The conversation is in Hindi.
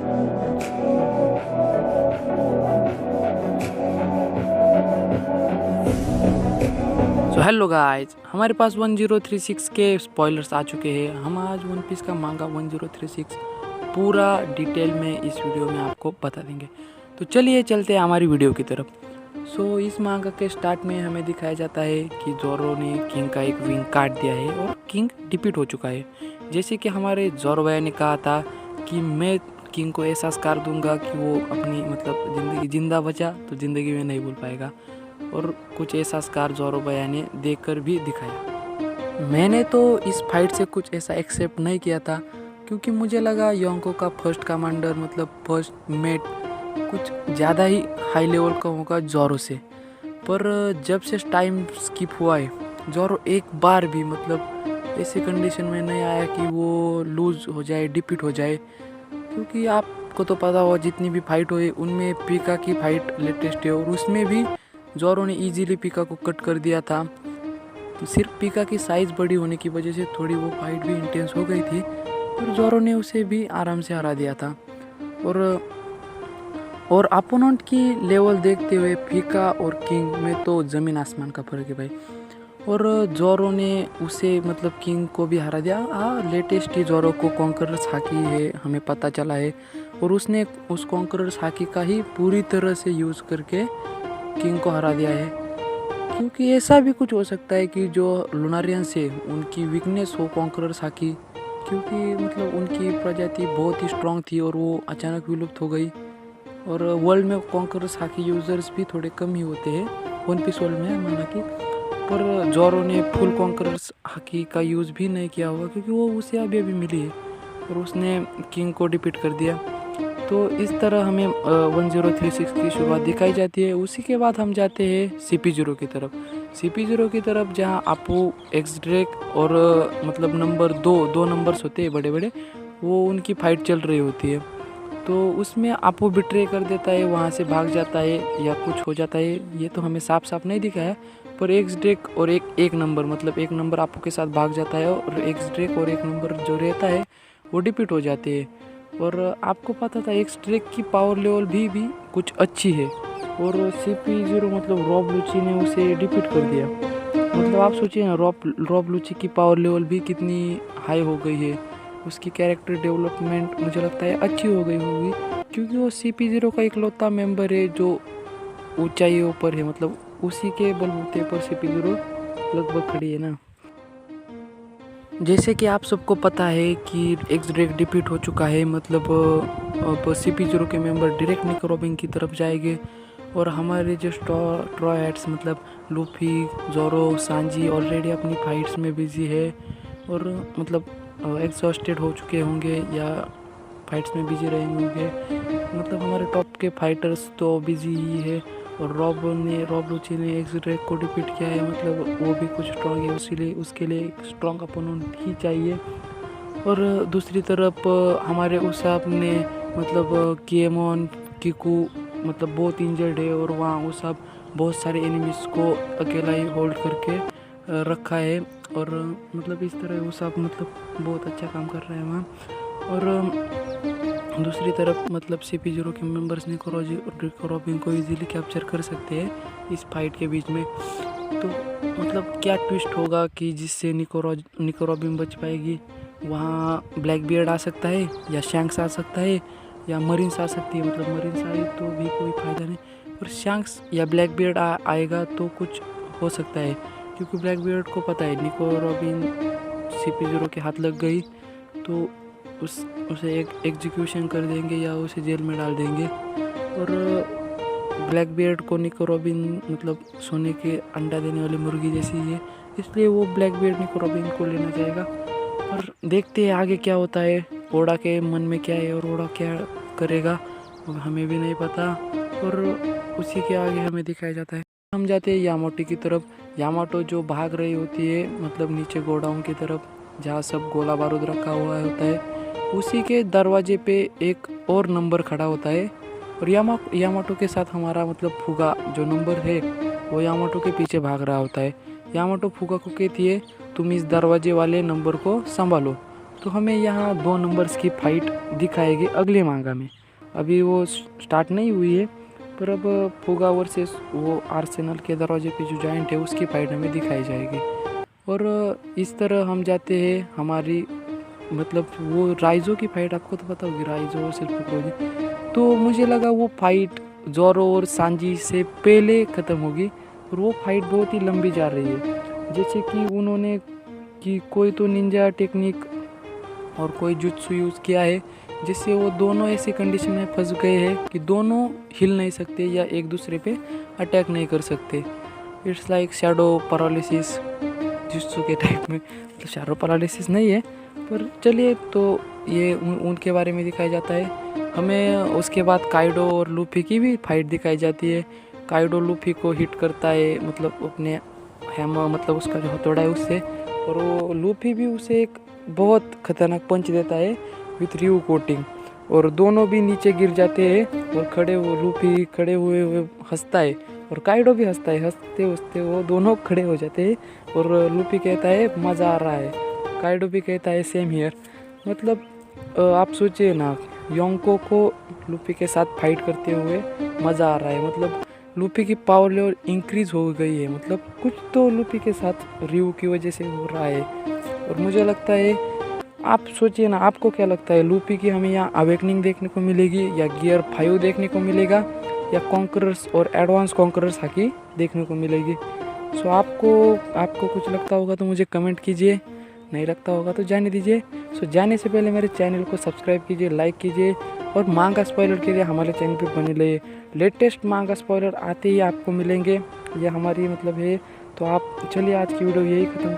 तो हेलो गाइज, हमारे पास 1036 के स्पॉयलर्स आ चुके हैं। हम आज वन पीस का मांगा 1036 पूरा डिटेल में इस वीडियो में आपको बता देंगे। तो चलिए चलते हैं हमारी वीडियो की तरफ। इस मांगा के स्टार्ट में हमें दिखाया जाता है कि जोरो ने किंग का एक विंग काट दिया है और किंग डिफीट हो चुका है। जैसे कि हमारे जोरो भैया ने कहा था कि मैं किंग को एहसास कर दूंगा कि वो अपनी ज़िंदगी जिंदा बचा तो ज़िंदगी में नहीं भूल पाएगा, और कुछ ऐसा स्कार जोरो भैया ने देखकर भी दिखाया। मैंने तो इस फाइट से कुछ ऐसा एक्सेप्ट नहीं किया था, क्योंकि मुझे लगा योंको का फर्स्ट कमांडर फर्स्ट मेट कुछ ज़्यादा ही हाई लेवल का होगा जोरो से। पर जब से टाइम स्किप हुआ है, जोरो एक बार भी ऐसी कंडीशन में नहीं आया कि वो लूज हो जाए, डिफीट हो जाए। क्योंकि आपको तो पता हो जितनी भी फाइट हुई उनमें पीका की फाइट लेटेस्ट है, और उसमें भी जोरो ने इजीली पीका को कट कर दिया था। तो सिर्फ पीका की साइज़ बड़ी होने की वजह से थोड़ी वो फाइट भी इंटेंस हो गई थी, और जोरो ने उसे भी आराम से हरा दिया था। और अपोनेंट की लेवल देखते हुए पीका और किंग में तो ज़मीन आसमान का फ़र्क है भाई। और जोरो ने उसे किंग को भी हरा दिया। हाँ, लेटेस्ट ही जोरो को कॉन्करर्स हाकी है हमें पता चला है, और उसने उस कॉन्करर्स हाकी का ही पूरी तरह से यूज़ करके किंग को हरा दिया है। क्योंकि ऐसा भी कुछ हो सकता है कि जो लुनारियंस है उनकी वीकनेस हो कॉन्करर्स हाकी, क्योंकि उनकी प्रजाति बहुत ही स्ट्रांग थी और वो अचानक विलुप्त हो गई। और वर्ल्ड में कॉन्करर्स हाकी यूज़र्स भी थोड़े कम ही होते हैं वन पीस वर्ल्ड में, माना कि। पर जोरो ने फुल कॉन्करर्स हाकी का यूज़ भी नहीं किया होगा, क्योंकि वो उसे अभी मिली है, और उसने किंग को डिफीट कर दिया। तो इस तरह हमें 1036 की शुरुआत दिखाई जाती है। उसी के बाद हम जाते हैं CP0 की तरफ। CP0 की तरफ जहां आपू, एक्स ड्रेक और नंबर दो नंबर्स होते हैं बड़े बड़े, वो उनकी फाइट चल रही होती है। तो उसमें आपू बिट्रे कर देता है, वहाँ से भाग जाता है या कुछ हो जाता है, ये तो हमें साफ साफ नहीं दिखा है। पर एक्स ड्रेक और एक नंबर एक नंबर आपू के साथ भाग जाता है, और एक्स ड्रेक और एक नंबर जो रहता है वो डिफीट हो जाते हैं। और आपको पता था एक्स ड्रेक की पावर लेवल भी कुछ अच्छी है, और CP0 रॉब लूची ने उसे डिफीट कर दिया। आप सोचिए ना, रॉब लूची की पावर लेवल भी कितनी हाई हो गई है। उसकी कैरेक्टर डेवलपमेंट मुझे लगता है अच्छी हो गई होगी, क्योंकि वो CP0 का इकलौता मेंबर है जो ऊंचाइयों पर है। उसी के बलबूते पर CP0 लगभग खड़ी है ना। जैसे कि आप सबको पता है कि एक्स ड्रेक डिफीट हो चुका है, अब CP0 के मेंबर डायरेक्ट निको रॉबिन की तरफ जाएंगे, और हमारे जो ट्रॉय हेड्स लूफी, जोरो, सांजी ऑलरेडी अपनी फाइट्स में बिजी है, और एग्जॉस्टेड हो चुके होंगे या फाइट्स में बिजी रहे होंगे। हमारे टॉप के फाइटर्स तो बिजी ही है, और रॉब लूची ने एक्स ड्रेक को डिफीट किया है। वो भी कुछ स्ट्रॉन्ग है, इसीलिए उसके लिए एक स्ट्रॉन्ग अपोनेंट ही चाहिए। और दूसरी तरफ हमारे उसाप ने केमोन, किकू बहुत इंजर्ड है, और वहाँ उसाप बहुत सारे एनिमीज को अकेला ही होल्ड करके रखा है। और इस तरह उसाप बहुत अच्छा काम कर रहा है वहाँ। और दूसरी तरफ CP0 के मेंबर्स निको रॉबिन को इजीली कैप्चर कर सकते हैं इस फाइट के बीच में। तो क्या ट्विस्ट होगा कि जिससे निको रॉबिन बच पाएगी। वहाँ ब्लैक बियर्ड आ सकता है, या शैंक्स आ सकता है, या मरीन्स आ सकती है। मरीन्स आए तो भी कोई फ़ायदा नहीं, और शैंक्स या ब्लैक बियर्ड आएगा तो कुछ हो सकता है, क्योंकि ब्लैक बियर्ड को पता है निको रॉबिन CP0 के हाथ लग गई तो उसे एक एग्जीक्यूशन कर देंगे या उसे जेल में डाल देंगे। और ब्लैक बियर्ड को निको रॉबिन सोने के अंडा देने वाली मुर्गी जैसी है, इसलिए वो ब्लैक बियर्ड निको रॉबिन को लेना चाहेगा। और देखते हैं आगे क्या होता है, ओडा के मन में क्या है और ओडा क्या करेगा हमें भी नहीं पता। और उसी के आगे हमें दिखाया जाता है। हम जाते हैं यामाटो की तरफ। यामाटो जो भाग रही होती है नीचे गोडाउन की तरफ, जहाँ सब गोला बारूद रखा हुआ होता है, उसी के दरवाजे पे एक और नंबर खड़ा होता है। और यामाटो के साथ हमारा फुगा जो नंबर है वो यामाटो के पीछे भाग रहा होता है। यामाटो फुगा को कहती है तुम इस दरवाजे वाले नंबर को संभालो। तो हमें यहाँ 2 नंबर्स की फाइट दिखाएगी अगले मांगा में। अभी वो स्टार्ट नहीं हुई है, पर अब पुगा वर्सेस वो आर्सेनल के दरवाजे पे जो जायंट है उसकी फाइट हमें दिखाई जाएगी। और इस तरह हम जाते हैं हमारी मतलब वो राइजो की फाइट, आपको तो पता होगी राइजो और सिर्फ फुक्रोजी। तो मुझे लगा वो फाइट जोरो और सांजी से पहले ख़त्म होगी, और वो फाइट बहुत ही लंबी जा रही है। जैसे कि उन्होंने कि कोई तो निंजा टेक्निक और कोई जुत्सु यूज़ किया है, जिससे वो दोनों ऐसी कंडीशन में फंस गए हैं कि दोनों हिल नहीं सकते या एक दूसरे पे अटैक नहीं कर सकते। It's like shadow paralysis jutsu के टाइप में, तो शैडो पैरालिसिस नहीं है, पर चलिए। तो ये उनके बारे में दिखाया जाता है हमें। उसके बाद काइडो और लूफी की भी फाइट दिखाई जाती है। काइडो लूफी को हिट करता है, मतलब अपने हैमर, मतलब उसका जो हथौड़ा है उससे, और वो लूफी भी उसे एक बहुत खतरनाक पंच देता है विथ रियू कोटिंग, और दोनों भी नीचे गिर जाते हैं। और लूफी खड़े हुए हंसता है, और काइडो भी हंसता है। हंसते हंसते वो दोनों खड़े हो जाते हैं, और लूफी कहता है मज़ा आ रहा है, काइडो भी कहता है सेम हियर। मतलब आप सोचिए ना, योंको को लूफी के साथ फाइट करते हुए मज़ा आ रहा है। मतलब लूफी की पावर लेवल इंक्रीज हो गई है, मतलब कुछ तो लूफी के साथ रियू की वजह से हो रहा है। और मुझे लगता है, आप सोचिए ना, आपको क्या लगता है लूफी की हमें यहाँ अवेकनिंग देखने को मिलेगी, या गियर 5 देखने को मिलेगा, या कॉन्करर्स और एडवांस कॉन्करर्स हाकी देखने को मिलेगी? सो आपको कुछ लगता होगा तो मुझे कमेंट कीजिए, नहीं लगता होगा तो जाने दीजिए। सो जाने से पहले मेरे चैनल को सब्सक्राइब कीजिए, लाइक कीजिए, और मांगा स्पॉइलर के लिए हमारे चैनल पे बने रहिए। लेटेस्ट मांगा स्पॉइलर आते ही आपको मिलेंगे, ये हमारी मतलब है। तो आप चलिए, आज की वीडियो यही खत्म